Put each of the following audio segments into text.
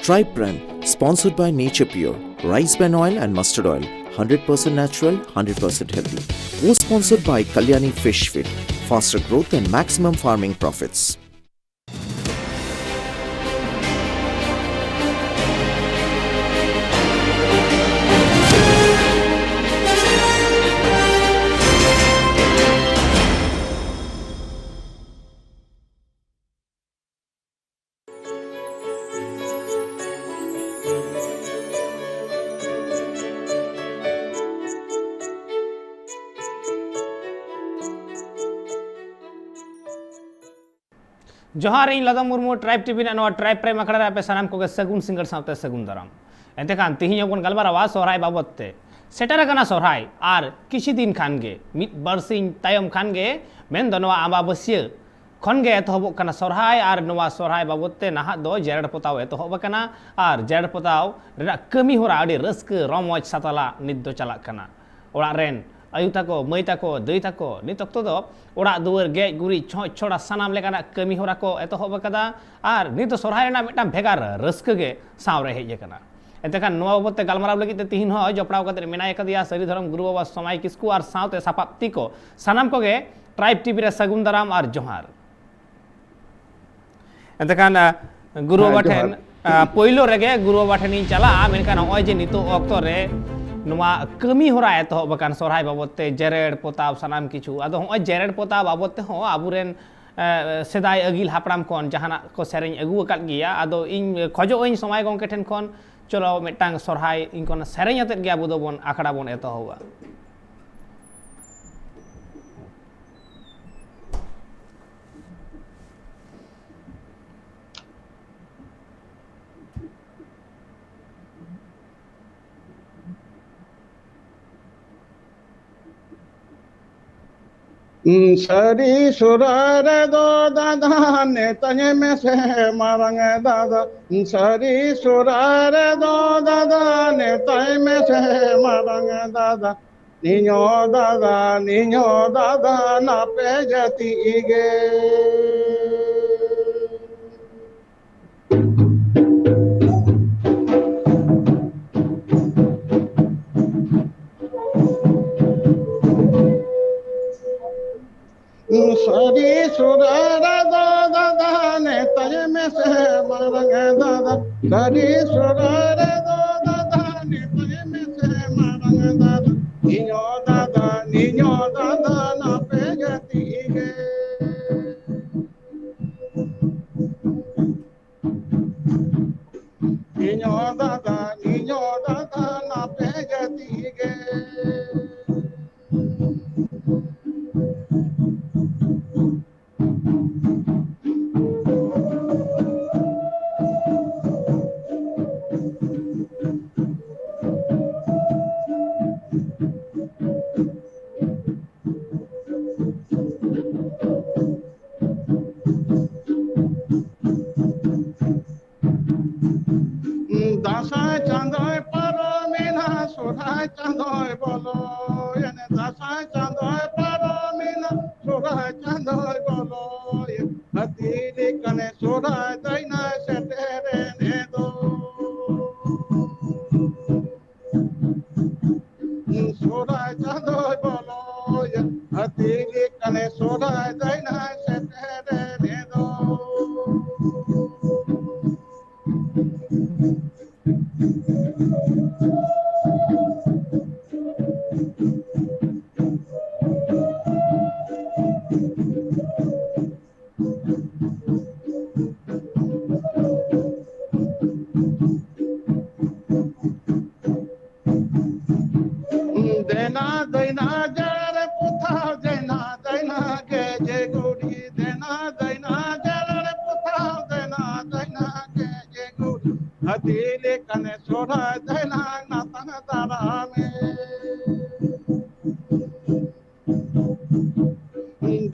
Tribe brand, sponsored by Nature Pure, rice bran oil and mustard oil, 100% natural, 100% healthy. Co-sponsored by Kalyani Fish Feed, faster growth and maximum farming profits. जोहार इन लदम Murmu tribe TV ना tribe prime अखड़ा पे सानाम को सगुन single सावते सगुन दाराम एंतेखान तिहिं बन गलमारावा Sohrai बाबदते shutter कना Sohrai are किछि दिन खानगे मिद बरसिन तायम खानगे मेन दनवा आमाबस्या खनगे एतहबक कना सोहराय आर नवा सोहराय बाबदते नाहा दो जेरेड़ पोताव एतहब कना आर जेरेड़ पोताव रेना कमी होरा आडी रस्क रमोज सातला नित दो चलाक कना ओड़ा रेन आयु ताको मई ताको दई ताको नित अक्तो दो ओड़ा दुआर गेज गुरी छoj छोड़ा सानाम लेकाना कमी होरा को एतहब कदा आर नित सोहराय रेना मिदटां भेगार रस्क गे सावरे हेज कना एतेखान नवा बाबदते गलमाराव लगिते तिहिन हो जपड़ाव कते मेनाय कदिया सरी धरम गुरु बाबा समाय किस्कु आर सावते सापाप्ति को सानाम कोगे ट्राइब टीवी रे सगुन दाराम आर जोहार एतेखान गुरु बाबा ठेन पहिलो रेगे गुरु बाबा ठेन चला मेनखान नय जे नितो अक्तो रे नवा कमी होरा एतहब कान सोहराय बाबदते जेरेड़ पोताव सानाम किछु आदो हय जेरेड़ पोताव बाबदते हो आबुरेन सेदाय अगिल हापड़ाम कोन जहाना को सेरेñ अगु अकाद गिया आदो इन खजो इन समय गंके ठेन कोन चलो मिदटां सोहराय इन कोन सेरेñ अतेत गे आबु दो बोन आखड़ा बोन एतहबा सरी सुरार दो दादा ने तने में से मारंगे दादा सरी सुरार दो दादा ने तने में से मारंगे दादा निño दादा ना पे जाती गे सरी सुरार दो दादा ने तने में से मारंगे दादा सरी सुरार दो दादा ने तने में से मारंगे दादा निño दादा ना पे जाती गे निño दादा ना पे जाती गे दासाय चांदोय पारो मीना सोराय चांदोय बोलो येने दासाय चांदोय पारो मीना सोराय चांदोय बोलो हतीली कने सोराय दैना सेटेरे ने दो सोराय चांदोय बोलो हतीली कने सोराय दैना सेटेरे ने दो देना दैना जर पुथा देना के जे गुड़ी देना जर पुथा देना के जे गुड़ी हतीले कने सोरा देना नाता तारा में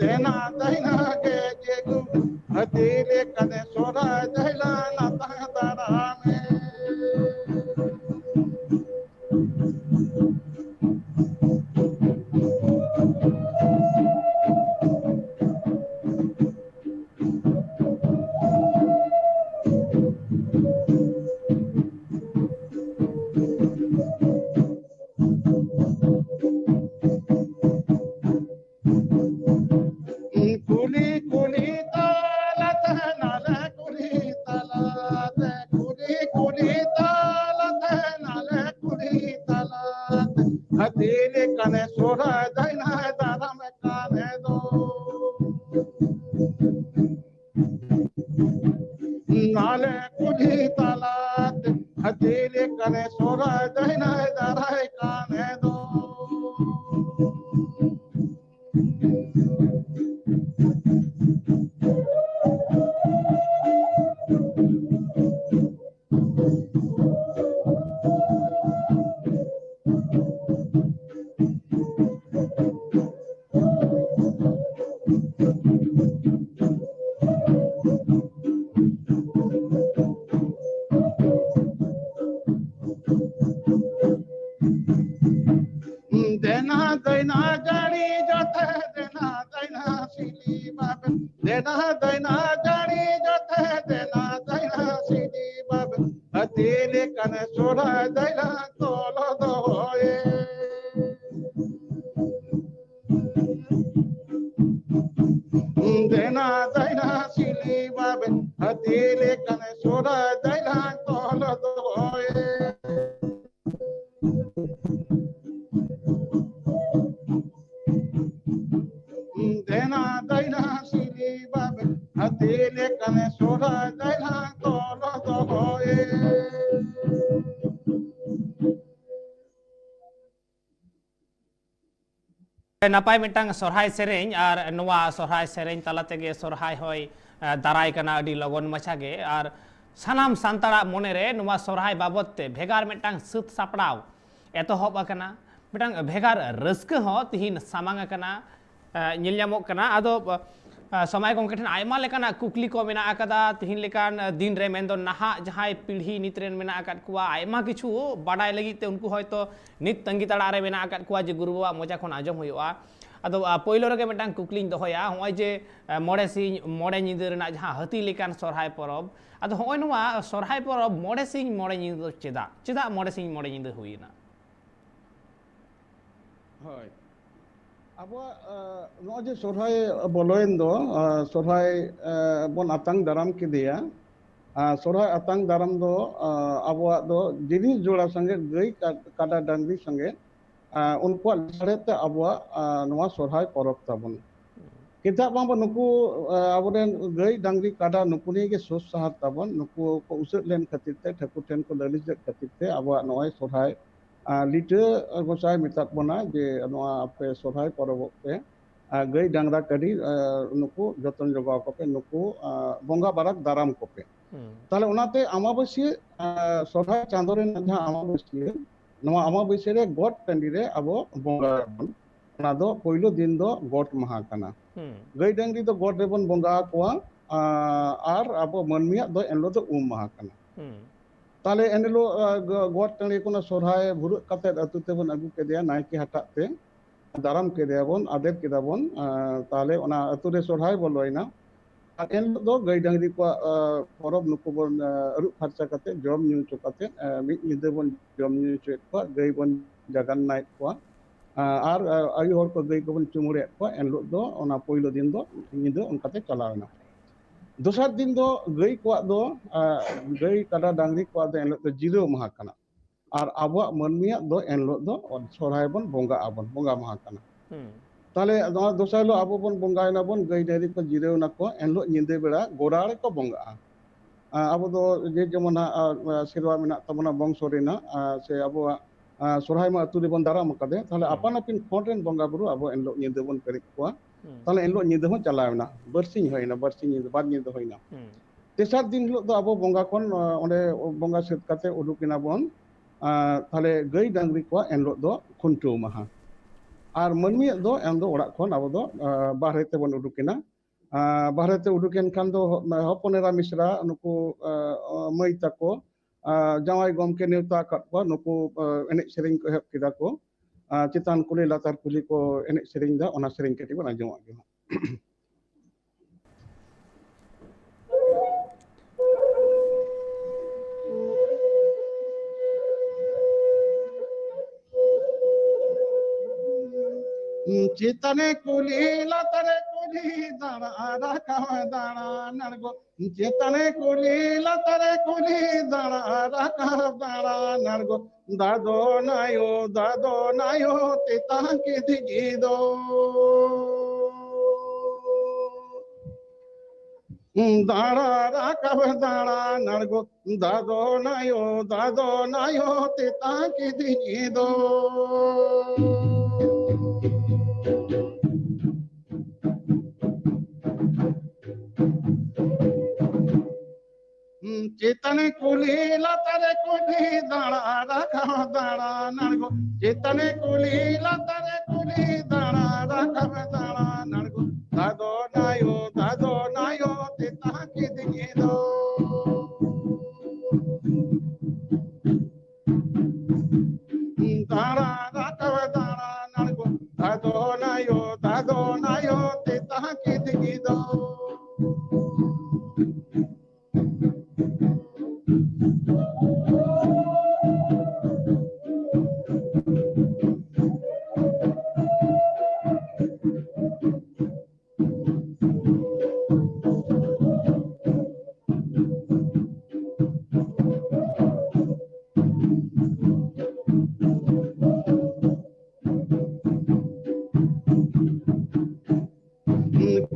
देना के जे गुड़ी हतीले कने सोरा देना नाता तारा में हतीले कने सोरा दैना दारम काने दो नाले कुली तालात हतीले कने सोरा दैना दाराय काने दो देना दैना गाड़ी जोते देना दैना सिली बाब देना दैना गाड़ी जोते देना दैना सिली बाब हतीले कने सोरा दैना तोलो दोए देना दैना सिली बाब हतीले कने सोरा दैना तोलो दोए देना दैना सिली बाब हतीले कने सोरा दैना तोलो दोए नापाय मिटांग सोरहाय सेरेñ और नवा सोरहाय सेरेñ तला तेगे सोरहाय होय दाराय कना अडी लगन मछा गे और सानाम सांताड़ा मोने रे नवा सोरहाय बाबत ते भेगार मिटांग सुत सापड़ाव एतोहब अकना मिटांग भेगार रस्क हो तिहिन सामांग अकना ñil ñamok kana ado समय गंके ठन आयमा लेकाना कुकली को मेना आकादा तिहिन लेकान दिन रे मेन दो नाहा जहाय पीढ़ी नितरेन मेना आकाद कुआ आयमा किछु बाडाय लगी ते उनको हयतो नित तंगी तड़ा रे मेना आकाद कुआ जे गुरु बाबा मोजा खन आजम हुआ अदो पहिलो रगे मिटांग कुकलिन दोहया होय जे मोड़े सिंह मोड़े निदे रेना जहां हती लेकान सोरहाय परब अदो होय नवा सोरहाय परब मोड़े सिंह मोड़े निदे चेदा चेदा मोड़े सिंह मोड़े निदे हुइना होय अब नोजे सोरहाय बोलोइन दो सोरहाय बोन आतंग दाराम के दिया सोरहाय आतंग दाराम दो अब दो जिनिस जोड़ा संगे गई काटा डांगरी संगे उनको लड़ते अब नवा सोरहाय परब ताबन किता बाबा नुकु अबरेन गई डांगरी काटा नुकुनी के सोस सहार ताबन नुकु को उसे लेन खातिर ते ठकुर ठेन को ललिस खातिर ते अब नवा सोरहाय लिटे गोसाय मितात बना जे नवा आपे सोरहाय परब पे गई डांगरा कड़ी नुकु जतन जगाव को पे नुकु बोंगा बाराक दाराम को पे ताले उनाते अमाबस्या सोरहाय चांदो रे जहां अमाबस्या नवा अमाबस्या रे गोट टंडी रे अबो बोंगा बन ना दो पहिलो दिन दो गोट महा कना गई डांगरी दो गोट रे बन बोंगा कोआ आर अबो मनमिया दो एनलो दो महा कना ताले एनलो गोट टंडी कोना सोरहाय भुरु कते अतु ते बन अगु के दिया नायके हटा ते दाराम के दिया बन आदेर के दाबन ताले ओना अतु रे सोरहाय बोलोइना एनलो दो गई डांगरी को परब नुको बन अरु खर्चा कते जम न्यू चो कते मिद निदे बन जम न्यू चो को गई बन जगन नाय को आर आयु हर को गई को बन चुमुरे को एनलो दो ओना पहिलो दिन दो निदे उनकाते चलावना दोसर दिन दो गई को दो गई काडा डांगरी को दो एनलो दो जिरो महा कना और आबो मनमिया दो एनलो दो सोरहाय बन बोंगा आबन बोंगा महा कना ताले दोसर लो आबो बन बोंगायना बन गई डायरी को जिरो ना को एनलो निदे बेड़ा गोराड़े को बोंगा आबो दो जे जमना सेरवा मेना तबना बंशो रेना से आबो सोरहाय मा अतु रे बन दाराम कदे ताले आपान आपिन खोटेन बोंगा बुरु आबो एनलो निदे बन पेरे को ताले एनलो निदे हो चलावना बरसिंग होइना बरसिंग निदे बाद निदे होइना तेसार दिन लो दो आबो बोंगा कोन ओंडे बोंगा सेत काते उडुकिना बन ताले गई डांगरी को एनलो दो खुंटू महा और मनमी दो एम दो ओड़ा खन आबो दो बाहरे ते बन उडुकिना बाहरे ते उडुकेन खान दो हपनेरा मिश्रा नुकु मई तको जावाई गमके नेवता कट को नुकु एने सेरिंग को हेप किदा को चितान कुली लातार कुली को एने सेरिंग दा ओना सेरिंग केटी बन आजमा गे चेतने कुली लतरे कुली दाड़ा रखा दाड़ा नरगो चेतने कुली लतरे कुली दाड़ा रखा दाड़ा नरगो दादो नायो तेता के दिगीदो दाड़ा राकब दाड़ा नरगो दादो नायो तेता के दिगीदो चेतन कुली लतरे कुली दाड़ा रखा दाड़ा नरगो चेतन कुली लतरे कुली दाड़ा रखा दाड़ा नरगो दादो नायो तेता के दिए दो दाड़ा रखा दाड़ा नरगो दादो नायो तेता के दिए दो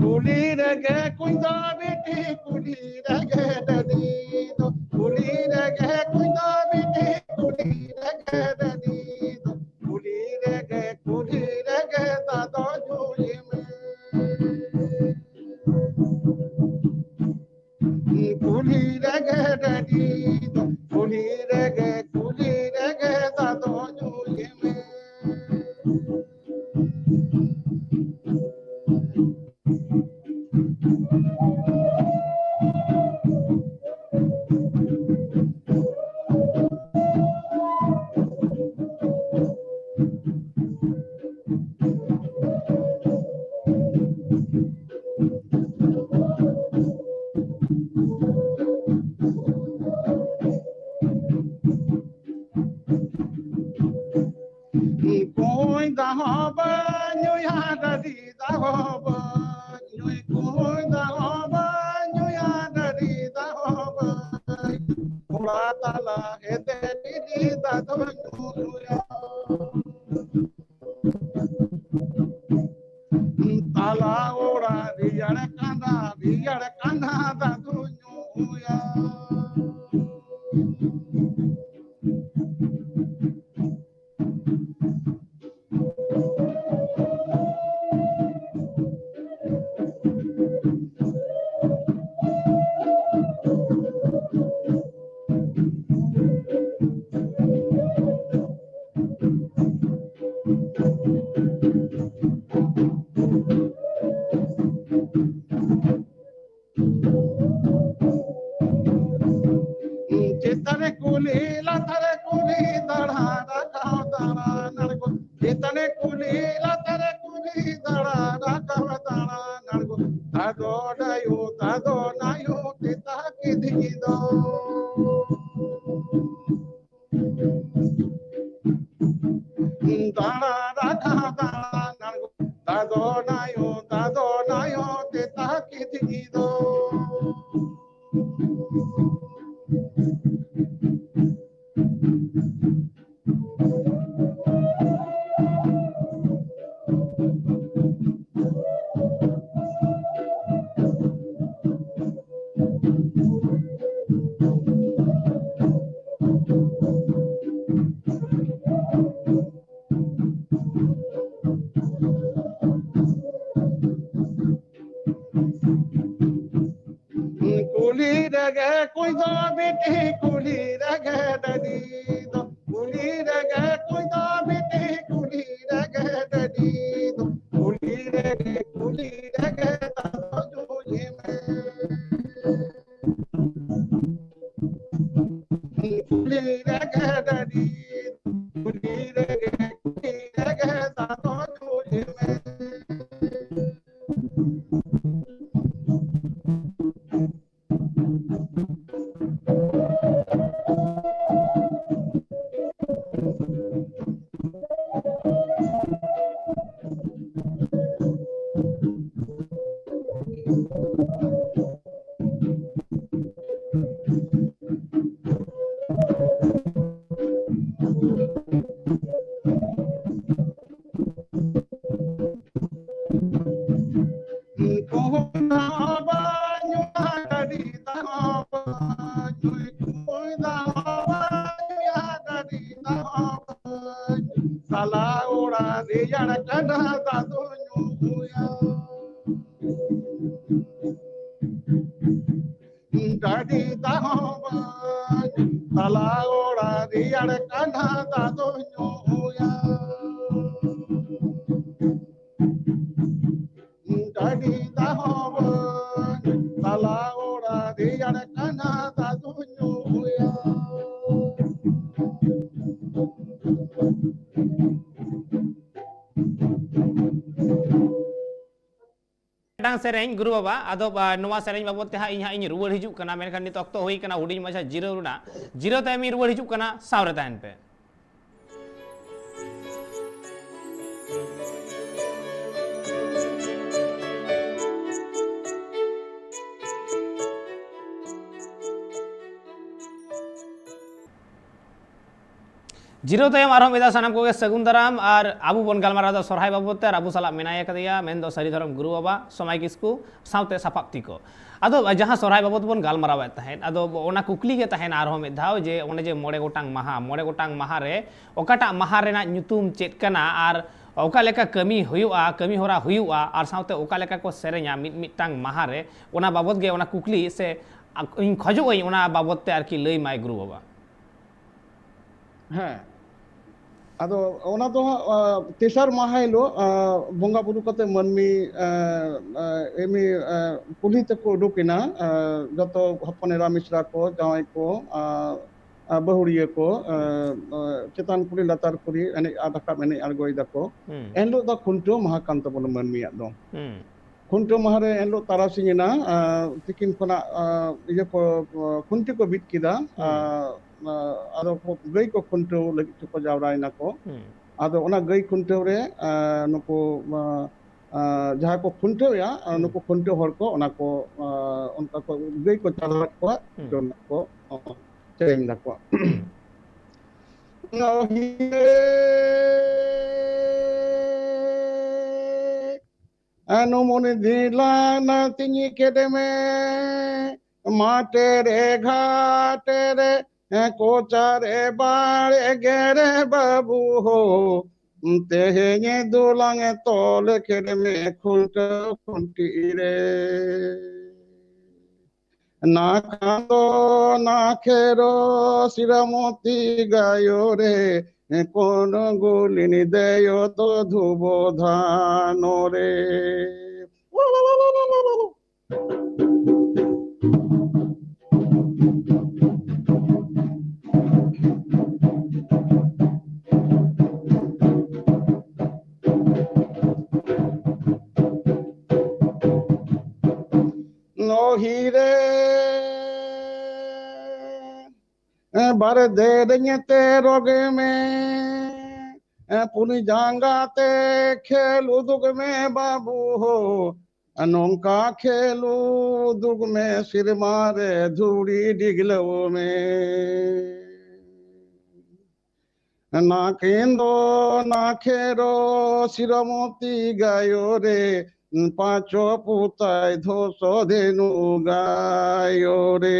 कुली रगे कुंदा बेटी कुली रगे दनीदो कुली रगे कुंदा बेटी कुली रगे दनीदो कुली रगे दादो झूले में कुली रगे दनीदो कुली रगे दादो झूले में कोई दहाबा न्यूया दरी दहाबा न्यूय कोई दहाबा न्यूया दरी दहाबा थोड़ा ताला है तेरी दादो न्यूया ताला ओरा रियड़ कांदा दादो न्यूया चेतन कुली लतरे कुली दड़ा रखा दाड़ा नरगो चेतन कुली लतरे कुली दड़ा रखा दाड़ा नरगो दादो नायो तेता के दिगीदो दाड़ा रखा दाड़ा नरगो दादो नायो तेता के दिगीदो कुली रगे कोई दो बेटी कुली रगे ददी दो कुली रगे कोई दो बेटी कुली रगे ददी दो कुली रगे दादो झूले में कुली रगे ददी कुली रगे दादो झूले में riyar kada dado nyoya dadi dahoba tala ora riyar kada dado nyoya dadi dahoba tala ora riyar kada dado nyoya Dang sereng guru baba ado nova sereng babot te ha इन ruwar hijuk kana menkan nit okto hoi kana huding macha zero runa zero te mi ruwar hijuk kana sawre tahen pe जीरो तयम आरो मेदा सानाम को सगुन दाराम और आबू बन गालमारा दा सरहाय बाबते और आबू साला मेनाया कदिया मेन दो सारी धरम गुरु बाबा समय किसकु साउते सापाक्ति को आदो जहां सरहाय बाबत बन गालमाराव तहेन आदो ओना कुकली के तहेन आरो में धाव जे ओने जे मोड़े गोटांग महा रे ओकाटा महा रेना ᱧᱩᱛᱩᱢ चेत कना और ओका लेका कमी हुयुआ कमी होरा हुयुआ और साउते ओका लेका को सेरे냐 मिटांग महा रे ओना बाबत गे ओना कुकली से इन खजोई ओना बाबत ते आरकी लई माय गुरु बाबा हाँ आदो ओना तो तेसर माह हिलो बंगा बुरु कते मनमी एमी पुली तक उडुकिना जतो हपनेरा मिश्रा को जावाई को बहुरिया को चेतान पुली लतार पुली एने आदका मेने आरगोई दको एनलो दा खुंटो महाकांत बन मनमी आदो खुंटो महारे एनलो तारासिंगिना तिकिन खना इजे को खुंटी को बिट किदा आदो गई को खुंटो लगी को जावराय ना को आदो ओना गई खुंटो रे नुको जहां को खुंटो या नुको खुंटो हर को ओना को उनका को गई को चालत को जोन को चेंग दा को अनुमोने दिला ना तिनी केदे में माटे रे घाटे रे कोचारे बारे गेरे बाबू हो तेहे दुलांगे तोले खेले में खुंटो खुंटी रे ना खांदो ना खेरो सिरामती गायो रे कोन गुलिनी देयो तो धुबो धानो रे हीरे बार दे देंगे ते रोगे में पुनी जांगाते खेलू दुग में बाबू हो अनोंका खेलू दुग में सिर मारे धूड़ी डिगलो में ना केंदो ना खेरो सिरमती गायो रे पांचो पुताय धोसो धेनु गायो रे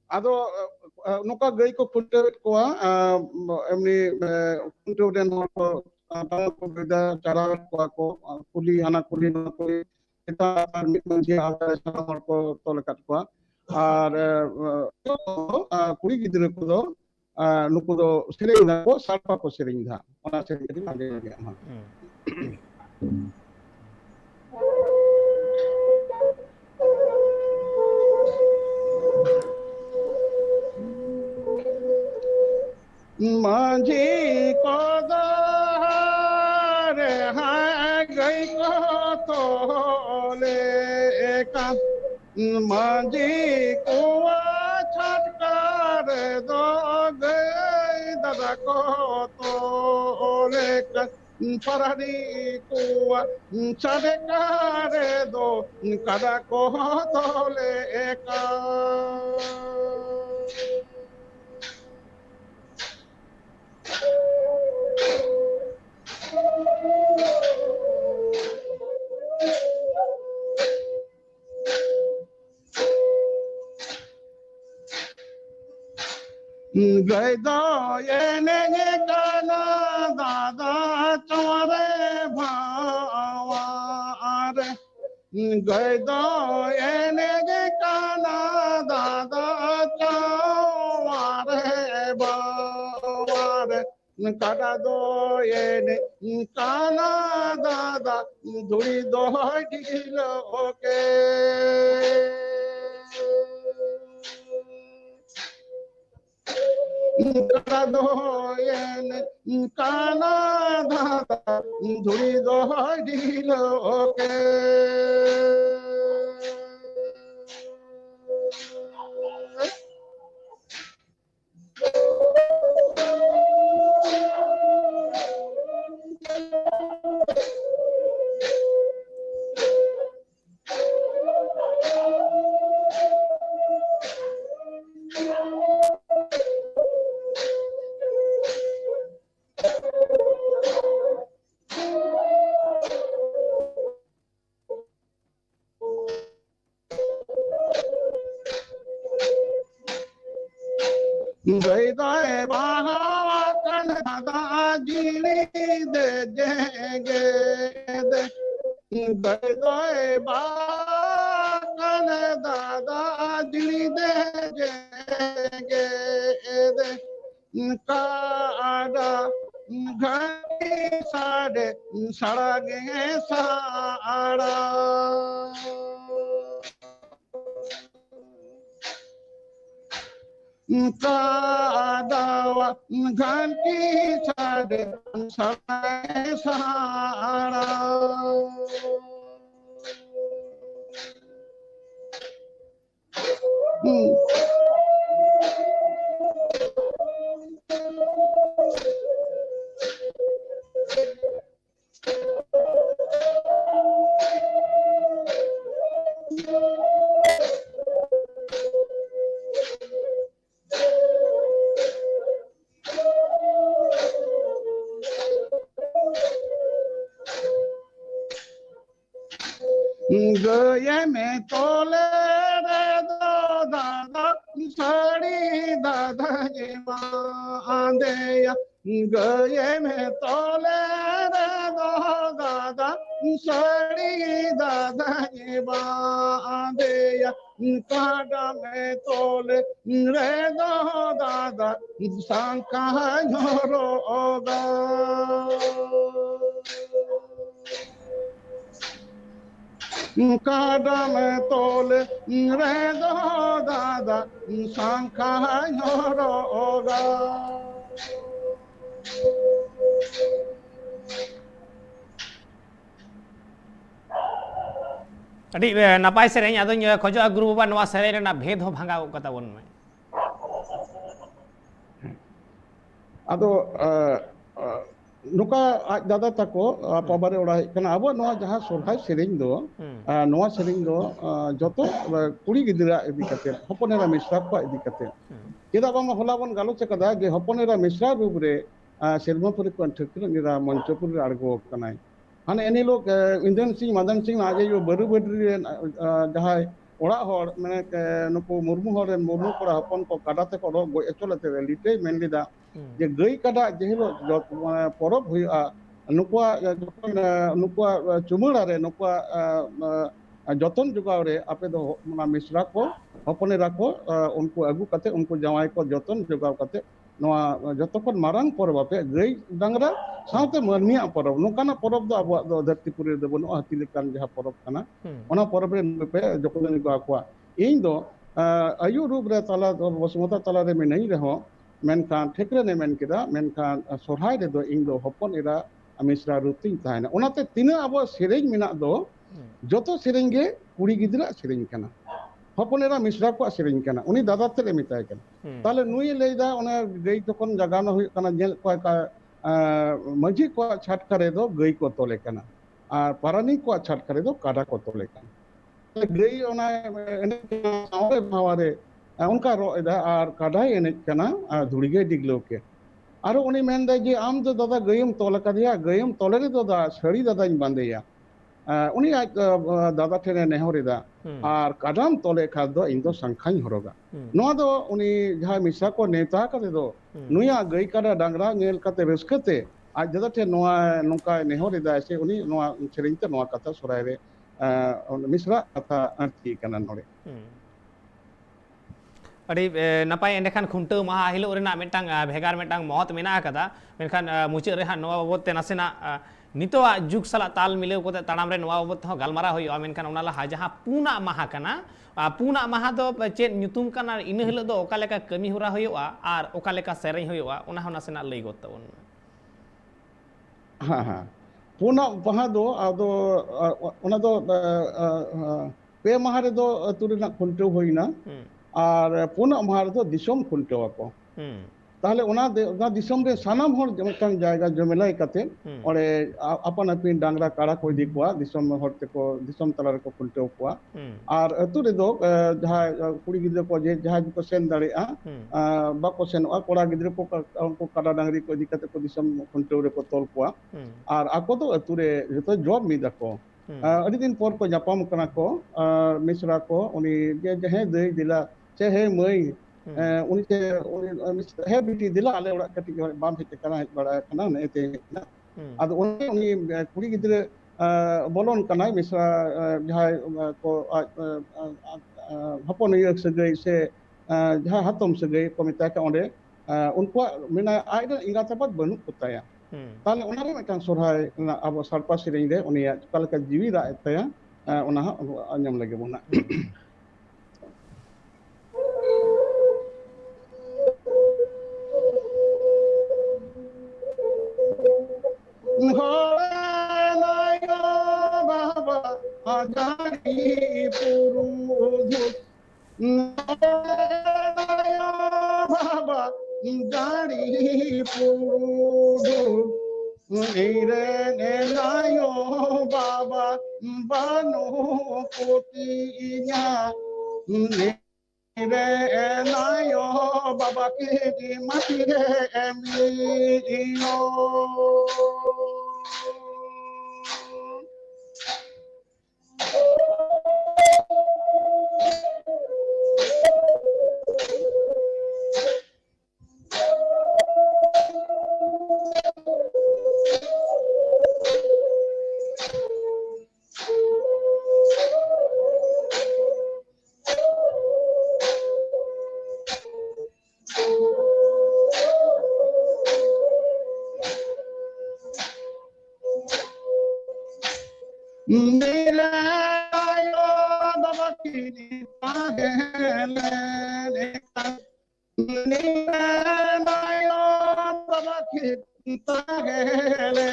आदो नुका गई को खुंटेवेट कोआ एमनी खुंटेवेट को तारा को बेदा चारा को कुली हाना कुली न कोई एता मिट मंजे आता सामर को तोलकत को और कुड़ी गिदरे को दो नुको दो सेरेंग दा को सारपा को सेरेंग दा ओना सेरेंग लागे लागे हां माझी को रे हाय गई को तोले का माझी को छटकार दो गई दादा को तोले का परहरी को छटकार दो कदा को तोले का गए दो ये ने गाना दादा तुम्हारे भावार गए दो ये ने गाना दादा तुम्हारे भावार काटा दो ये ने काना दादा धुरी दो ढीलो के काना दादा धुरी दो ढीलो के गए बाहा कन दादा जीनी दे जेंगे दे गए बाहा कन दादा जीनी दे जेंगे दे काड़ा घड़ी साड़े सड़ा गे साड़ा कादावा घंटी छाड़े सड़े साड़ा गए में तोले रे दो दादा साड़ी दादा जी बांधे गए में तोले रे दो दादा साड़ी दादा जी बांधे काड़ा में तोले रे दो दादा सांका झोरोगा काड़ा में तोले रे दो दादा सांखा झोरोगा अड़ी नपाय सेरें आदों खोजो गुरु बाबा नवा सेरें रेना भेद हो भांगा कता बन में आदो नुका आज दादा तको पाबारे ओड़ा कना अब नवा जहां सोरहाय सेरें दो नवा सेरें दो जतो कुड़ी गिदरा इदी कते हपनेरा मिश्रा को इदी कते केदा बामा होला बन गालोच कदा जे हपनेरा मिश्रा रूप रे सेरमापुरी को ठकरनिरा मंचपुर रे आड़गो कनाय हाने एनी लोग इंदन सिंह मदन सिंह आजे जो बरु बडरी जहां ओड़ा होड़ माने नुको मुर्मू होड़ मुर्मू कोड़ा हपन को काडाते को गो एचोलते लिटे मेनलिदा जे गई काडा जेहिलो परब हुआ नुकुआ जखन नुकुआ चुमुड़ा रे नुकुआ जतन जुगाव रे आपे दो मना मिश्रा को हपने राखो उनको अगु कते उनको जवाई को जतन जुगाव कते नवा जतखन मारांग परब आपे गई डांगरा साउते मरनिया परब नोकाना परब दो अब दो धरतीपुरी दो बनो हाती लेकान जहा परब कना ओना परब रे पे जखन को आकवा इन दो आयु रूप रे ताला बसमता ताला रे में नहीं रहो मेनखान ठेकरे ने मेन केदा मेनखान सोरहाय रे दो इन दो हपन एरा मिश्रा रुतिन ताहेना ओनाते तिना अब सेरेज मेना दो जतो सेरेज गे कुड़ी गिदरा सेरेज कना हपनेरा मिश्रा को सेरेज कना उनी दादा तेले मिताय कना ताले नुई लेदा ओना गई तखन जगाना हुई कना जेल को मजी को छाटकारे दो गई को तोले कना और पारानी को छाटकारे दो काडा को तोले कना गई ओना एने सावे भावारे उनका रो एदा और काडा एने कना धुड़ीगे डिगलो के आरो उनी मेन जे आम तो दादा गयम तोल कदिया गयम तोले रे दादा साड़ी दादा बांदेया उनी आज दादा ठेने नेहरिदा और कादाम तोले खाद दो इन दो संखाई हरोगा नोआ दो उनी जहां मिसा को नेता कते दो नुया गई कादा डांगरा नेल कते रस्कते आज दादा ठे नोआ नोका नेहरिदा से उनी नोआ सेरिंते नोआ कथा सुराय रे मिसरा कथा अर्थी कना नोरे अड़ी नपाय एंडेखान खुंटो महा हिलो रेना मिटांग भेगार मिटांग महत मेना कदा मेनखान मुचाद रे हां नोआ बाबत ते नासेना नितोआ जुग सला ताल मिलेव कोते ताड़ाम रे नोआ बाबत हो गालमारा होयो मेनखान ओना लहा जहां पूना महा कना पूना महा दो चेद ᱧᱩᱛᱩᱢ कना इन हिलो दो ओका लेका कमी होरा होयोआ आर ओका लेका सेरेñ होयोआ ओना हो नासेना लई गत ताबोन हाँ हाँ पूना महा दो आदो ओना दो पे महा रे दो अतुरे ना खुंटो होइना और पुना महा रे दो दिसोम खुंटो को ताहले ओना दिसोम रे सानाम हर जमतान जायगा जमेलाई कते ओरे अपन अपिन डांगरा काड़ा को दी कोआ दिसोम हर ते को दिसोम तला रे को खुंटो कोआ और अतु रे दो जहा कुड़ी गिद्र को जे जहा को सेन दाड़े बाको सेन कोड़ा गिद्र को काड़ा डांगरी को दी कते को दिसोम खुंटो रे को तोल कोआ और आको तो अतु रे जतो जॉब मिदा को अड़ी दिन पर को जापाम कना को मिश्रा को उनी जे जहे दे दिला चाहे मई उनी के हे बिटी दिला आले ओड़ा कटी बाम हेते कना हेत बड़ा कना नेते ना आद उनी कुड़ी गिद्र बोलोन कना मिश्रा जहां को हपन इय सगई से जहां हतम सगई को मिता का ओंडे उनको मेना आइड इंगा तपत बनु कुताया ताले ओना रे मिटांग सोरहाय अब सरपा सिरेñ रे उनिया कलका जीवी रा तया ओना अञम लगे बोना Horayo Baba Ajari Purudu Horayo Baba Ajari Purudu Nire Nayo Baba Banu Kotinya Nire Nayo Baba Kiti Matire Emilio Nirayo Baba Kini Pagele Nirayo Baba Kini Pagele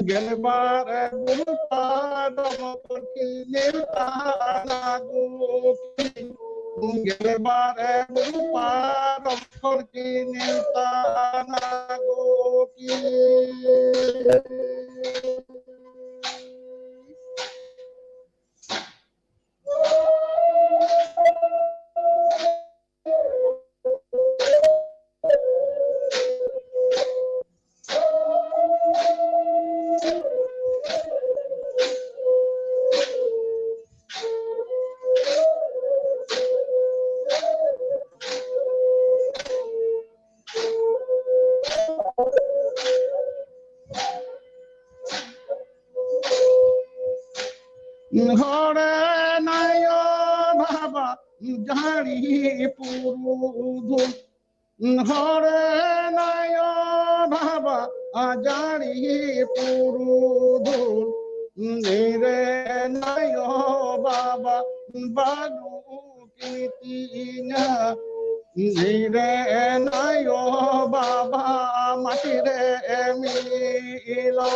Gelbar Bupa Baba Kini Palagu Gelbar Bupa Baba Kini Palagu Hore nayo baba jari purudu Hore nayo baba jari purudu Nire nayo baba banu kitinya Nire nayo baba matire emilo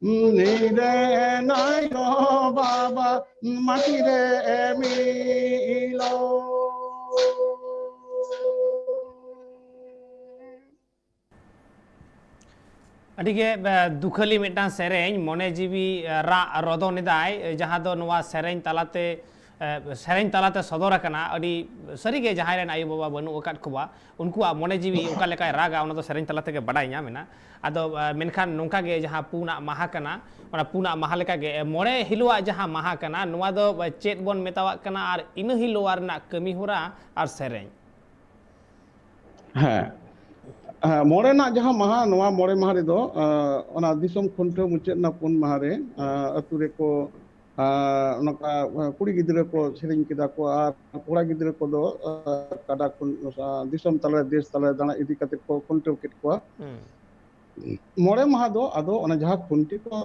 Nire nayo baba matire emilo अडिगे दुखली मिटान सेरेñ मने जीवी रा रदो निदाय जहां दो नवा सेरेñ तालाते सेरें तलाते सदर करना अड़ी सारीगे जहां रेन आयु बाबा बनू अकाद कुआ उनकुआ मोने जीवी ओका लेकाय रागा ओना दो सेरें तलाते के बडाय ᱧᱟᱢᱮᱱᱟ आदो मेनखान नोंका गे जहां पूना माहा कना ओना पूना माहा लेका गे मोड़े हिलुआ जहां माहा कना नुआ दो चेत बोन मेतावा कना आर इन हिलुआ रना कमी होरा आर सेरें मोड़े ना जहां माहा नोआ मोड़े माहा रे दो ओना दिसम खुंटो मुचेत ना पुन माहा रे अतु रे को नका कुड़ी गिद्रा को सेरें किदा को आर कोड़ा गिद्रा को दो काडा खुन दिसम तले देश तले दाना इदी कते को खुंटो कित को मोड़े माहा दो आदो ओना जहां खुंटी को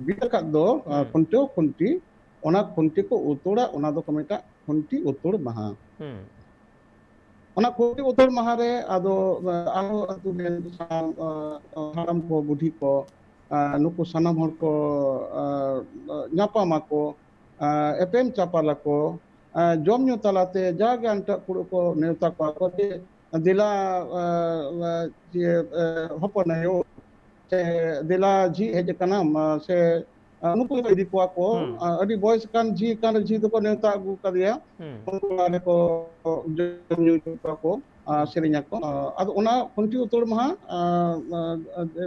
बिटा दो खुंटो खुंटी ओना खुंटी को उतोड़ा ओना दो कमेटा खुंटी उतोड़ माहा ओना खुंटी उतोड़ माहा रे आदो आरो अतु बेन हाराम को बुढ़ी को नुकु सानाम हर को ᱧᱟᱯᱟᱢ ᱟᱠᱚ एपेम चापाला को जम ᱧᱩ तालाते जागे अंटा कुड़ो को नेवता को दिला जे हपनायो से दिला जी हेज कनाम से नुकु इदी को अडी बॉयस कान जी तो को नेवता अगु कदिया उनको को जम ᱧᱩ को सेरिnya को अद ओना खुंटी उतोड़ महा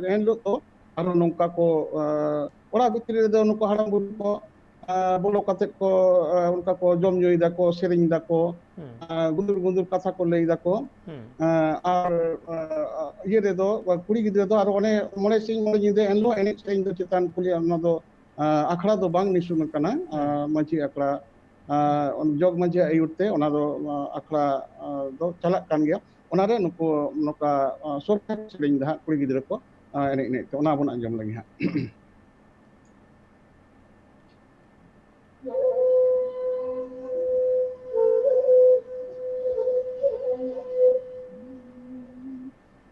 रेन लो तो आरो नोंका को ओड़ा भितरी रे दो नुकु हाराम बुढ़ी को बोलो कते को उनका को जम ᱧᱩᱭ दा को सेरिኝ दा को गुंदुर गुंदुर कथा को लई दा को आर ये रे दो कुड़ी गिद्रा दो आरो ओने मोने सिंग मोने जिदे एनलो एने सेरिኝ दो चितान कुली ओना दो आखड़ा दो बांग निसुन कना मांझी आखड़ा जोग मांझी आयुरते ओना दो आखड़ा दो चलाक कान गया ओना रे नुकु नोका सरकार सेरिኝ दा कुड़ी गिद्रा को एने एने तो ओना बन अंजम लगी हा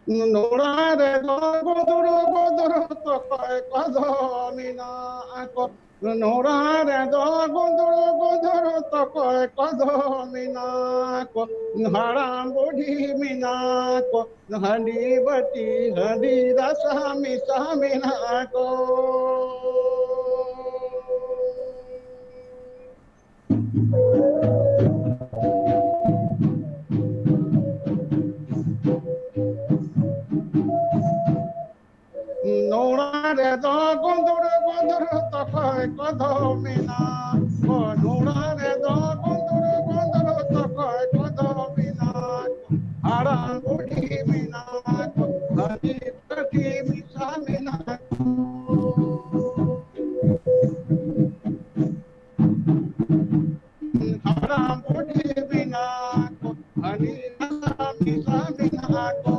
नोड़ा रे दो गोदुरु तो काय कदो मिना को नोड़ा रे दो गोदुरु तो काय कदो मिना को हाराम बुढ़ी मिना को हंडी बटी हंडी रसा मिसा मिना को नोड़ा रे दो गोदुरु तो काय कदो मिना को नोड़ा रे दो गोदुरु तो काय कदो मिना हाराम बुढ़ी मिना को हंडी बटी मिसा मिना हाराम बुढ़ी मिना को हंडी रसा मिसा मिना को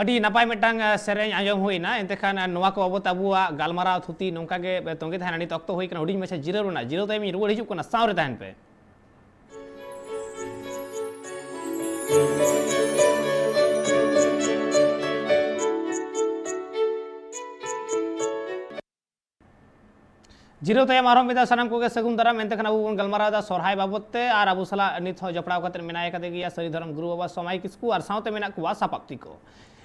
ᱟᱹᱰᱤ ᱱᱟᱯᱟᱭ ᱢᱤᱫᱴᱟᱝ ᱥᱮᱨᱮᱧ ᱟᱸᱡᱚᱢ ᱦᱩᱭᱱᱟ ᱮᱱᱛᱮ ᱠᱷᱟᱱ ᱱᱚᱣᱟ ᱠᱚ ᱵᱟᱵᱚᱛ ᱟᱵᱚᱣᱟᱜ ᱜᱟᱞᱢᱟᱨᱟᱣ ᱛᱷᱩᱛᱤ ᱱᱚᱝᱠᱟ ᱜᱮ ᱛᱚᱸᱜᱮ ᱛᱟᱦᱮᱱᱟ ᱱᱤᱛ ᱚᱠᱛᱚ ᱦᱩᱭ ᱠᱟᱱᱟ ᱦᱩᱰᱤᱧ ᱢᱟᱪᱷᱟ ᱡᱤᱨᱟᱹᱣ ᱨᱮᱱᱟᱜ ᱡᱤᱨᱟᱹᱣ ᱛᱟᱭᱚᱢ ᱨᱩᱣᱟᱹᱲ ᱦᱤᱡᱩᱜ ᱠᱟᱱᱟ ᱥᱟᱶᱨᱮ ᱛᱟᱦᱮᱱ ᱯᱮ जिरो तयम आरो मिदा सानाम कोगे सगुन दाराम एंते खाना बुन गलमारा दा सोरहाय बाबतते आर अबु सला नित हो जपड़ाव कते मेनाय कते गिया सरी धर्म गुरु बाबा समाई किसकु आर सावते मेना कुवा सापाक्ति को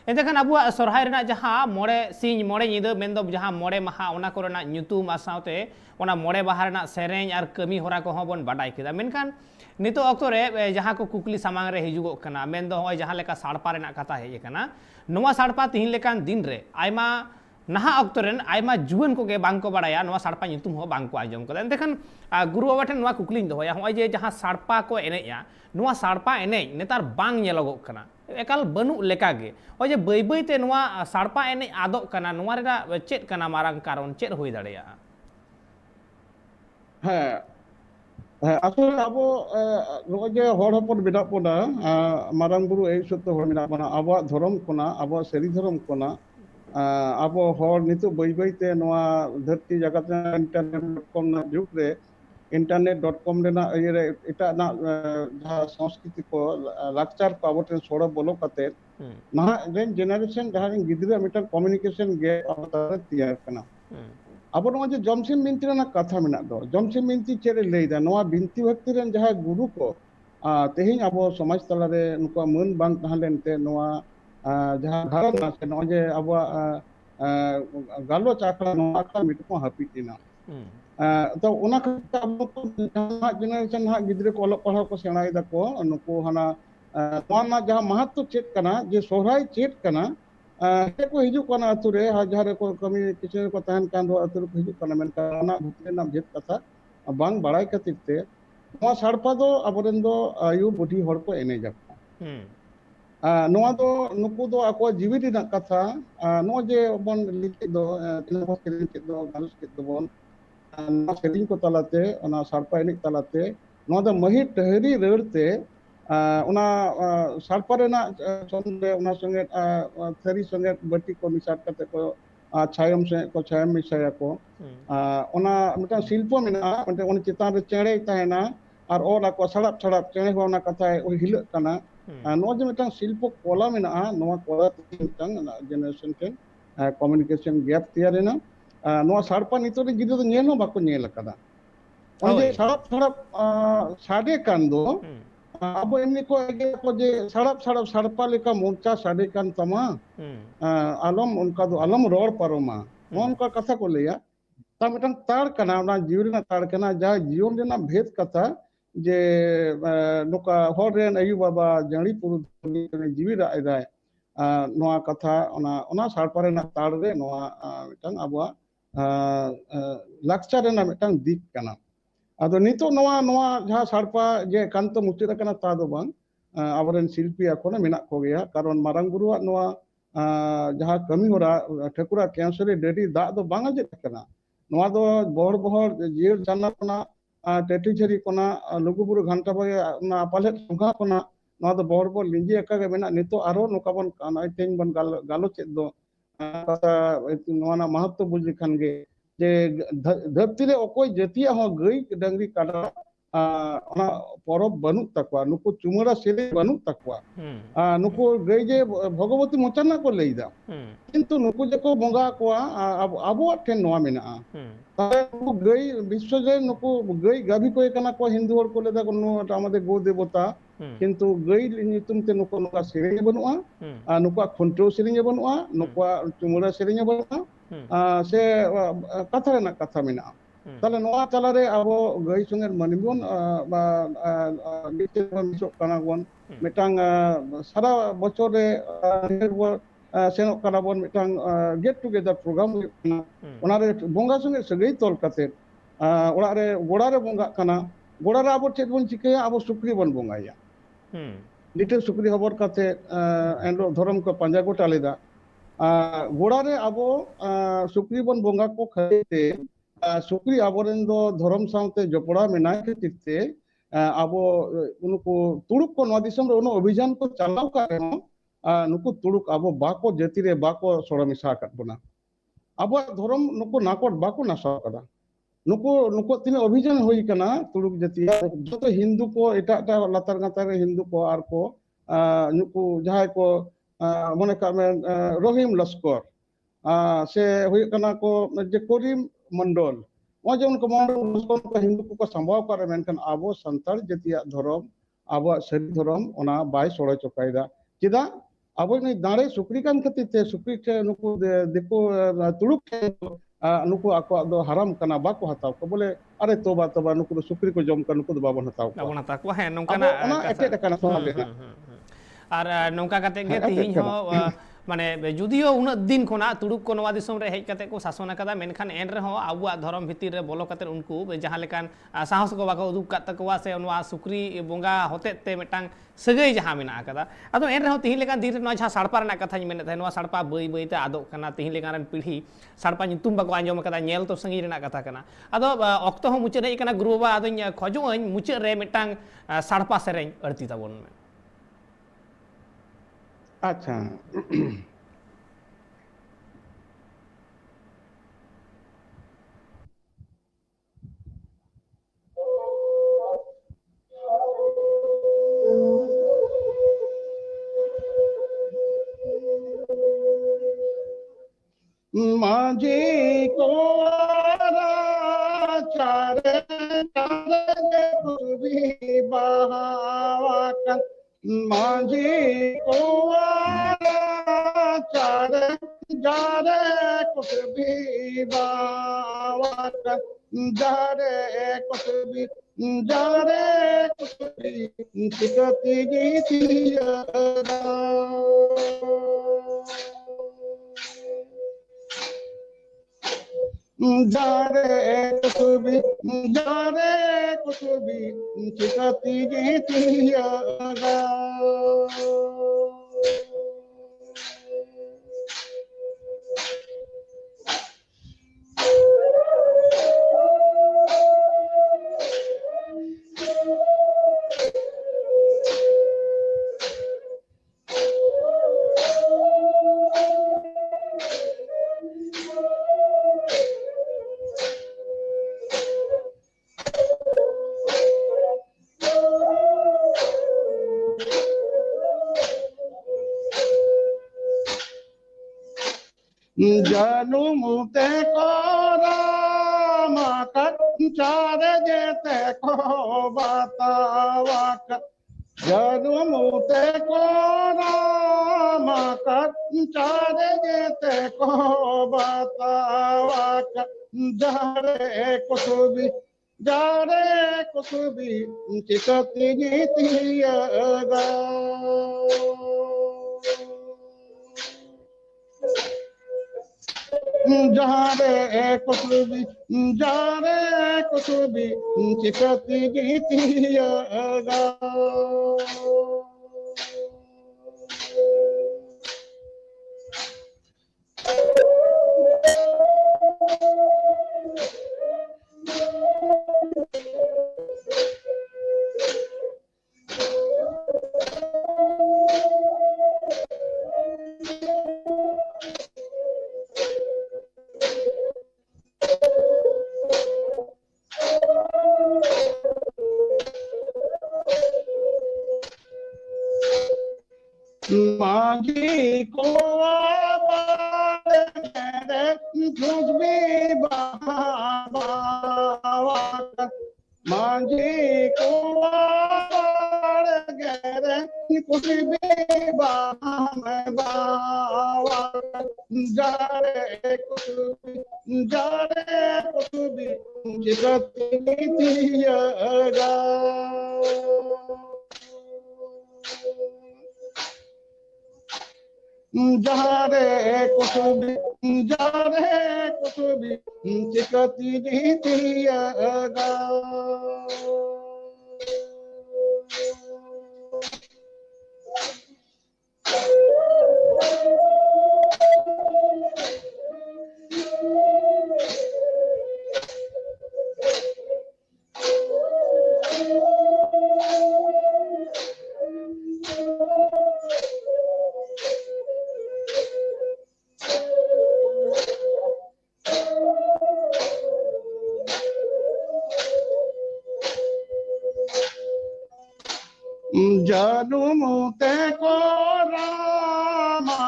एंते खान अबु सोरहाय रेना जहां मोड़े सिंह मोड़े निद मेंदो जहां मोड़े महा ओना कोरेना ᱧᱩᱛᱩᱢ आर सावते ओना मोड़े बाहर रेना सेरेंज आर कमी होरा को हो बन बाडाय केदा मेनखान नितो अक्तो रे जहां को कुकली सामांग रे हिजुगो कना मेंदो होय जहां लेका साड़पा रेना कथा हेज कना नोवा साड़पा तिहिन लेकान दिन रे आयमा नहा अक्तरेन आयमा जुवन को गे बांको बड़ाया नवा साड़पा ᱧᱩᱛᱩᱢ हो बांको आजम कदा एंतेखान गुरु बाबा ठेन नवा कुकलिन दोया होय जे जहां साड़पा को एनेया नवा साड़पा एने नेतार बांग नेलोगो कना एकाल बनु लेका गे होय जे बय बय ते नवा साड़पा एने आदोग कना नवा रेना चेत कना मारांग कारण चेत होय दाड़ेया আসলে আবো যে হড় হপন বিনা পোনা মারাং বুরু এই সত্য হড় বিনা পোনা আবো ধরম কোনা আবো সেরি ধরম কোনা আবো হড় নিতু বই বইতে নোয়া ধরতি জায়গাতে internet.com না যুগ রে internet.com রেনা এটা না যাহা সংস্কৃতি को লাকচার को আবো টেন সড় বলো কাতে না রেন জেনারেশন যাহা গিদরা মিটার কমিউনিকেশন গে আবতার তিয়ার কানা अब जो जमसिम बिनती कथा में जमसिम बिनती चेरे लैदा बिनती भक्ति जहाँ गुरु को तेहिं अब समाज तलारे नुका मन बांग तहालेनते जहाँ घारना से नजे अब गालोच आखड़ा आखड़ा मिटको हापिटिना तो उना जेनरेशन हाँ गिद्रे को अलग पढ़ा को सेणाइदा को नुको हाना जहाँ महत्व चेत कना जे सोहराय चेत कना को हिजुक कना अतुरे जहाँ को कमी किसी को तहन कान दो अतुरे को हिजुक कना मेनका भूतरे नाम जेत कथा बांग बड़ाई खातिर ते नवा साड़पा दो अबरेन दो आयु बुढ़ी हड़ को एने जाको नवा दो नुकु दो आको जीवी दिना कथा नो जे बन लिखे दो तिना सेरिंग के दो गालस के दो बन ना सेरिंग को तलाते ना साड़पा एने तलाते नो दो मही टहरी रड़ते उना साड़पा रेना संगे उना संगे थरी संगे बटी को मिसाट करते को छायम से को छायम मिसाया को उना मिटा शिल्प मेना मिटा उन चितान रे चेड़े ताहेना और ओला को सड़प सड़प चेड़े हो ना कथा ओ हिल कना नो जे मिटा शिल्प कोला मेना नोवा कोला मिटा जनरेशन के कम्युनिकेशन गैप तैयारेना नोवा साड़पा नितो रे गिदो नेल नो बाको नेल कदा ओजे सड़प सड़प साडे कान दो अब एमनी को जे सड़प सड़प सड़पा लेका मोर्चा साडे कान तमा आलम उनका दो आलम रोड परोमा उनका कथा को लिया ता मिटन तार कना ना जीवन ना तार कना जा जीवन रेना भेद कथा जे नुका होर रेन अयु बाबा जणी पुरु जीवी राय नोआ कथा ओना साड़पा रेना तार रे नोआ मिटन अबवा लाक्चर रेना मिटन दिक कना अदो नितो जहाँ साड़पा जे कांतो मुचाद कना ता दो बांग आबरेन शिल्पी एखोनो मेना को गया कारण मारांग गुरुआ जहाँ कमी होरा ठकुरा कैंसरे डेडी दा दो बांग जे कना नोआ दो बहर बहर जीर जाना कोना टेटी झरी कोना लुगुबुरु घंटा बगे ना पाले संघा कोना नोआ दो बहर बहर लिंजी एका गे मेना नितो आरो नोका बन काना तेन बन गालो चेद दो कथा नोआ ना महत्व बुझ खान गे जे धरती रे ओकोय जतिया हो गई डंगरी काडा परब बनू तकवा नुको चुमरा सेरे बनू तकवा नुको गई जे भगवती मोचना को लैदा किंतु नुको जेको बंगा कोआ अबो ठेन नोआ मेना नुको गई विश्व जे नुको गई गाभी को कना को हिंदू हर को लेदा को आमादे गो देवता किंतु गई नितुम ते नुको नुका सेरे बनुआ नुका खुंटो सेरे बनुआ नुका चुमरा सेरे बनुआ से कथा ना कथा मेना ताले नोआ तलारे आबो गई संगे मानिबन बा नीचे मिसो काना बन मिटांग सारा बछर रे सेनो काना बन मिटांग गेट टुगेदर प्रोग्राम ओना रे बोंगा संगे सगई तोल काते ओड़ा रे गोड़ा रे बोंगा काना गोड़ा रे आबो चेत बन चिकेया आबो सुक्री बन बोंगाया नीचे सुक्री खबर काते एंडो धर्म को पांजा गोटा लेदा गोड़ा रे आबो सुक्री बन बोंगा को खते सुक्री आबोरेन दो धर्म सावते जपड़ा मेना खातिर आबो उनको तुड़ुक को नवा दिसम रे उनो अभियान को चलाव का नुकु तुड़ुक अब बाको जाति रे बाको सोड़ा मिसा कट बना अब धर्म नुकु नाकोट बाको नासा कदा नुकु नुकु तीन अभियान हुई कना तुड़ुक जाति जो तो हिंदू को एटा एटा लातार गातार हिंदू को आर को नुकु जहां को मने का में रोहिम लश्कर से हुई कना को जे करीम मंडल वो जो उनको मंडल लश्कर को हिंदू को संभाव कर मेनकन आबो संताल जातिया धर्म आबो सरी धर्म ओना बाय सोड़ा चकायदा चिदा अब दाड़े सुक्री कान खातिर सुक्री नुकु दिको तुड़ुक नुकु आको हराम कना बाको हताव को बोले अरे तोबा तोबा नुकु सुक्री को जम कर नुकु बाबन हताव को बाबन हताव को है नोंकाना एटे कना सोना और नौका कते गे तिहिं हो माने जुदियो उन दिन खोना तुड़ुक को नवा दिसम रे हेज कते को शासन अकादा मेनखान एन रे हो आबुआ धर्म भितिर रे बोलो कते उनको जहां लेकान साहस को बाको उदुक कत तकवा से नवा सुक्री बोंगा होते ते मिटांग सगै जहां मेना अकादा अदो एन रे हो तिहिं लेकान दिन नो जहां सड़पा रना कथा मेने थे नवा सड़पा बई बई ते आदो कना तिहिं लेकान पीढ़ी सड़पा nyutum बाको आंजम अकादा नेल तो संगी रना कथा कना अदो ऑक्तो हो मुचे रे कना गुरुबा अदो खोजो मुचे रे मिटांग सड़पा सेरें अड़ती ताबोन में अच्छा माझी को चारे चारे गुरबी बहावा माझी को चारे जारे कुटबी बावा जारे कुटबी जारे कुटबी सिकती गीती जारे कुटबी चिकती गीती जानू मुते को राम चारे जेते को बतावा जानू मुते को राम चारे जेते को बतावा जारे कुसुबी चिकती गीतिया जारे कुसुबी चिकती गीतिया मांगी को खुशबी बाबा मांगी को गहरे खुशबी बाबा जारे खुशबी जिगती दिया जारे कुसुबी चिकती गीतिया जानुम ते को रामा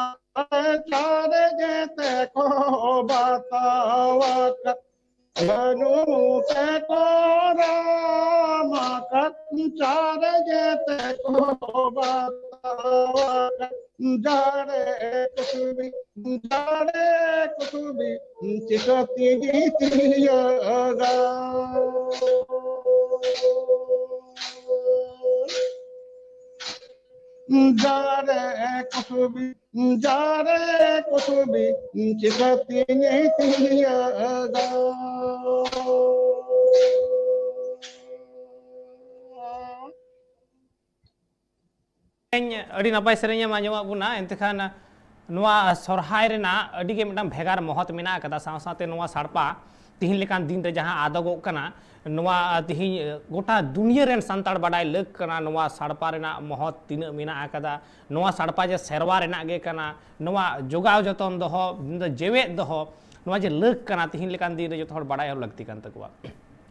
चारे जेते को बतावा जानुम ते को रामा चारे जेते को बतावा जारे कुसुमी चिकती गीतियागा जारे कुसुमी चिकती गीतियागा ᱟᱹᱰᱤ ᱱᱟᱯᱟᱭ ᱥᱮᱨᱮᱧ ᱮᱢ ᱟᱸᱡᱚᱢᱟᱜ ᱵᱚᱱᱟ ᱮᱱᱛᱮᱠᱷᱟᱱ ᱱᱚᱣᱟ ᱥᱚᱨᱦᱟᱭ ᱨᱮᱱᱟᱜ ᱟᱹᱰᱤ ᱜᱮ ᱢᱤᱫᱴᱟᱝ ᱵᱷᱮᱜᱟᱨ ᱢᱚᱦᱚᱛ ᱢᱮᱱᱟᱜ ᱟᱠᱟᱫᱟ ᱥᱟᱶ ᱥᱟᱶᱛᱮ ᱱᱚᱣᱟ ᱥᱟᱲᱯᱟ ᱛᱤᱦᱤᱧ ᱞᱮᱠᱟन ᱫᱤᱱ ᱨᱮ ᱡᱟᱦᱟᱸ ᱟᱫᱚᱜᱚᱜ ᱠᱟᱱᱟ ᱱᱚᱣᱟ ᱛᱤᱦᱤᱧ ᱜᱚᱴᱟ ᱫᱩᱱᱤᱭᱟᱹ ᱨᱮᱱ ᱥᱟᱱᱛᱟᱲ ᱵᱟᱰᱟᱭ ᱞᱟᱹᱠ ᱠᱟᱱᱟ ᱱᱚᱣᱟ ᱥᱟᱲᱯᱟ ᱨᱮᱱᱟᱜ ᱢᱚᱦᱚᱛ ᱛᱤᱱᱟᱹᱜ ᱢᱮᱱᱟᱜ ᱟᱠᱟᱫᱟ ᱱᱚᱣᱟ ᱥᱟᱲᱯᱟ ᱡᱮ ᱥᱮᱨᱣᱟ ᱨᱮᱱᱟᱜ ᱜᱮ ᱠᱟᱱᱟ ᱱᱚᱣᱟ ᱡᱚᱜᱟᱣ ᱡᱚᱛᱚᱱ ᱫᱚᱦᱚ ᱡᱮᱣᱮᱫ ᱫᱚᱦᱚ ᱱᱚᱣᱟ ᱡᱮ ᱞᱟᱹᱠ ᱠᱟᱱᱟ ᱛᱤᱦᱤᱧ ᱞᱮᱠᱟन ᱫᱤᱱ ᱨᱮ ᱡᱚᱛᱚ ᱦᱚᱲ ᱵᱟᱰᱟᱭ ᱦᱚᱸ ᱞᱟᱹᱠᱛᱤ ᱠᱟᱱ ᱛᱟᱠᱚᱣᱟ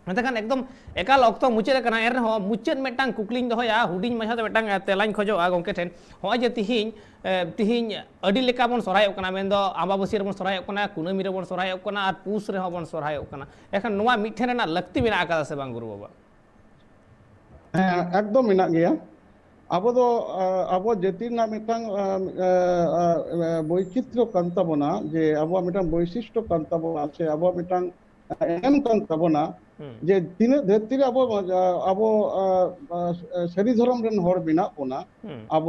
ᱢᱮᱱᱠᱷᱟᱱ ᱮᱠᱫᱚᱢ ᱮᱠᱟᱞ ᱚᱠᱛᱚ ᱢᱩᱪᱟᱹᱫ ᱟᱠᱟᱱᱟ ᱮᱱᱨᱮᱦᱚᱸ ᱢᱩᱪᱟᱹᱫ ᱢᱤᱫᱴᱟᱝ ᱠᱩᱠᱞᱤᱧ ᱫᱚᱦᱚᱭᱟ ᱦᱩᱰᱤᱧ ᱢᱟᱪᱷᱟᱛᱮ ᱢᱤᱫᱴᱟᱝ ᱛᱮᱞᱟᱧ ᱠᱷᱚᱡᱚᱜᱼᱟ ᱜᱚᱢᱠᱮ ᱴᱷᱮᱱ ᱦᱚᱸᱜᱼᱚᱭ ᱡᱮ ᱛᱤᱦᱤᱧ ᱟᱹᱰᱤ ᱞᱮᱠᱟ ᱵᱚᱱ ᱥᱚᱨᱦᱟᱭᱚᱜ ᱠᱟᱱᱟ ᱢᱮᱱᱫᱚ ᱟᱢᱵᱟᱵᱟᱹᱥᱤᱭᱟᱹ ᱨᱮᱵᱚᱱ ᱥᱚᱨᱦᱟᱭᱚᱜ ᱠᱟᱱᱟ ᱠᱩᱱᱟᱹᱢᱤ ᱨᱮᱵᱚᱱ ᱥᱚᱨᱦᱟᱭᱚᱜ ᱠᱟᱱᱟ ᱟᱨ ᱯᱩᱥ ᱨᱮᱦᱚᱸ ᱵᱚᱱ ᱥᱚᱨᱦᱟᱭᱚᱜ ᱠᱟᱱᱟ ᱮᱱᱠᱷᱟन ᱱᱚᱣᱟ ᱢᱤᱫᱴᱷᱮᱱ ᱨᱮᱱᱟᱜ ᱞᱟᱹᱠᱛᱤ ᱢᱮᱱᱟᱜ ᱟᱠᱟᱫᱟ ᱥᱮ ᱵᱟᱝ ᱜᱩᱨᱩ ᱵᱟᱵᱟ एकदम मेना गया अब दो अब जाति ना मिटांग वैचित्र्य कान ताबोना जे अब मिटांग वैशिष्ट्य कान ताबोना से अब मिटांग एम कान ताबोना जे तीन धरती रे अब सरी धर्म रेन हर बिना बोना अब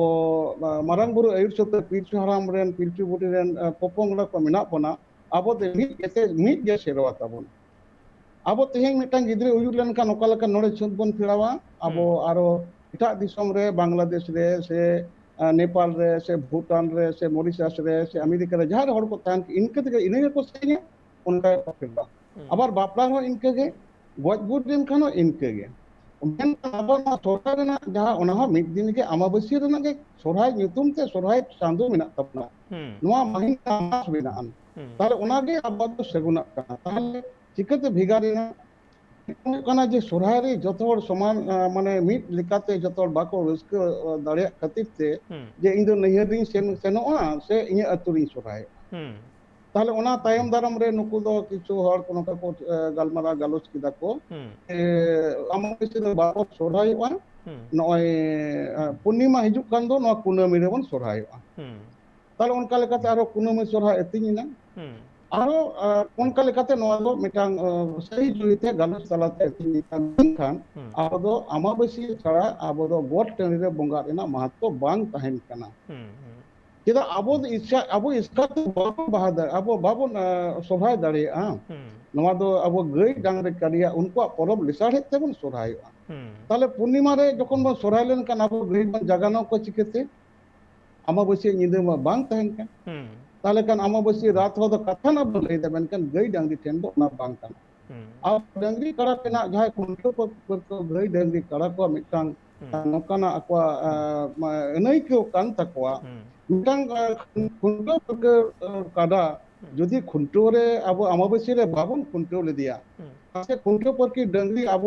मारांग बुरु आयुर सत्य पीरचु हराम रेन पीरचु बुटी रेन पोपोंगला को मिना बोना अब दे मिट जे सेरवा ताबोना अब तेहें मिटांग गिद्रे उयुर लेनखान ओकालेका नोडे छुत बन फिरावा अब आरो इटा दिसम रे बांग्लादेश रे से नेपाल रे से भूटान रे से मॉरिशस रे से अमेरिका रे जहां हर को तान इनके तक इने को सेगे उनका फिरवा अबार बापला हो इनके गे गज गुड दिन खानो इनके गे मेन अब ना सोरहाय रेना जहां ओना हो मिद दिन के अमाबस्या रेना गे सोरहाय nyutum ते सोरहाय चांदो मेना तबना नोआ महिना मास बिनान ताले ओना गे अब सेगुना kana ताले चिकते भिगारिना kana जे सोरहाय रे जतो हर समान माने मिद लिकाते जतो हर बाको रस्क दाड़िया खातिर ते जे इंदो नैहरिन सेनोआ से इने अतुरी सोरहाय ताले ओना तायम दाराम रे नुकु दो किछु हर कोनो का को गालमारा गालोच किदा को अमाबस्या रे बाको सोरहायवा नय पूर्णिमा हिजुक कान दो नो कुनामी रे बन सोरहायवा ताले उनका लेकाते आरो कुनामी सोरहाय एतिनिना आरो उनका लेकाते नोआ दो मिटांग सही जुइते गालोच तलाते एतिनिना खान आबो दो अमाबस्या छाड़ा आबो दो गोट टनी रे बंगा रेना महत्व बांग तहन कना चेदा अब इसका तो बाबो बहादुर अब बाबो सोरहाय दाड़िया नोआ दो अब गई डांगरे करिया उनको परब लिसाड़े ते बन सोरहायआ ताले पूर्णिमा रे जखन बन सोरहाय लेन कान अब गई बन जगानो को चिकेते अमाबस्या निदे मा बांग तहन कान ताले कान अमाबस्या रात हो तो कथा ना बन लेदा मेनकान गई डांगरी ठेन दो ना बांग कान अब डांगरी कड़ा केना जहां खुंटो को गई डांगरी कड़ा को मिटांग नोकाना अक्वा एनई को कान तकवा मिटांग खुंटो कादा जदि खुंटो रे अब अमाबस्या रे बाबन खुंटो ले दिया से खुंटो पर की डांगरी अब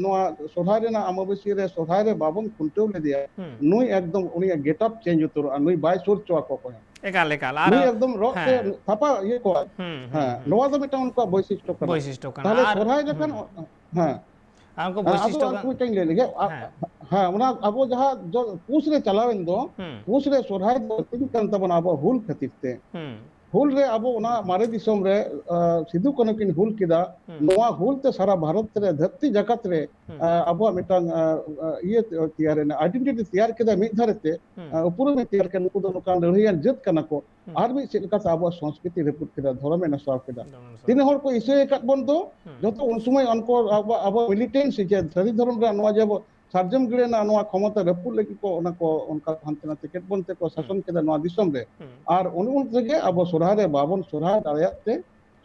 नोआ सोरहाय रेना अमाबस्या रे सोरहाय रे बाबन खुंटो ले दिया नुई एकदम उनी गेटअप चेंज उतर नुई बाय सुर चवा को एकाल एकाल नुई एकदम रॉक से थापा ये को हां नोआ दो मिटांग उनका वैशिष्ट्य काना ताले सोरहाय लेकन हां हमको वैशिष्ट्य को चेंज ले लेगे हां उना अब जहां जो पूछ रे चलावेन दो पूछ रे सोरहाय दो तीन कान तबन अब हुल खतिते हुल रे अब उना मारे दिसम रे सिधु कनो किन हुल किदा नोआ हुल ते सारा भारत रे धरती जगत रे अब मिटांग ये तैयार ने आइडेंटिटी तैयार किदा मिद धरते ऊपर में तैयार के नुकु दो नोकान रहियान जत कना को आर भी सेलका अब संस्कृति रिपोर्ट किदा धर्म में नसाव किदा तीन हर को इसे एकत बन दो जतो उन समय अनको अब मिलिटेंट से सरी धर्म रे नोआ जब सार्जम गिरे ना नोआ क्षमता रपुल लगी को ओना को उनका हंतना टिकट बनते को शासन के नोआ दिसम रे आर उन तगे अब सोरहाय रे बाबन सोरहाय दाड़ियाते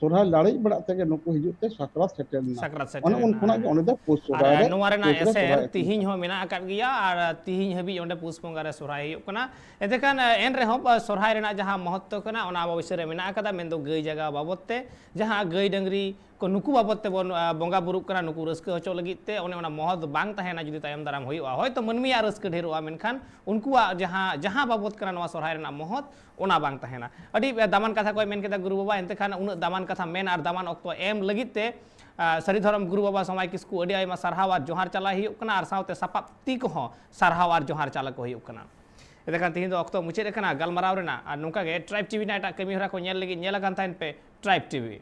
सोरहाय लाड़ी बड़ा तगे नुकु हिजुते सकरात सेटेलना उन खुना के ओने द पुस सोरहाय रे नोआ रेना एसेर तिहिñ हो मेना अकात गिया आर तिहिñ हबी ओंडे पुस बंगा रे सोरहाय हुयुग कना एतेखान एन रे हो सोरहाय रेना जहां महत्व कना ओना अवश्य रे मेना अकादा मेन दो गई जगह बाबतते जहां गई डंगरी नुकु बाबत ते बोन बोंगा बुरुक कना नुकु रस्क होचो लगित ते ओने ओना महत बांग तहेना जुदी तायम दाराम होइवा होयतो मनमिया रस्क ढेरोआ मेनखान उनकुआ जहां बाबत कना नवा सोहराय रेना महत ओना बांग तहेना अडी दामान कथा को मेन केदा गुरु बाबा एनते खान उन दामान कथा मेन आर दामान अक्तो एम लगित ते सरी धरम गुरु बाबा समय किसकु अडी आयमा सारहाव आर जोहार चला हियुक कना आर सावते सापाप्ति को हो सारहाव आर जोहार चला को हियुक कना एदेखान तिहिं दो अक्तो मुचेद कना गलमाराव रेना आर नुका गे ट्राइब टीवी ना एटा कमी हरा को नेल लगी नेला कान ताइन पे ट्राइब टीवी।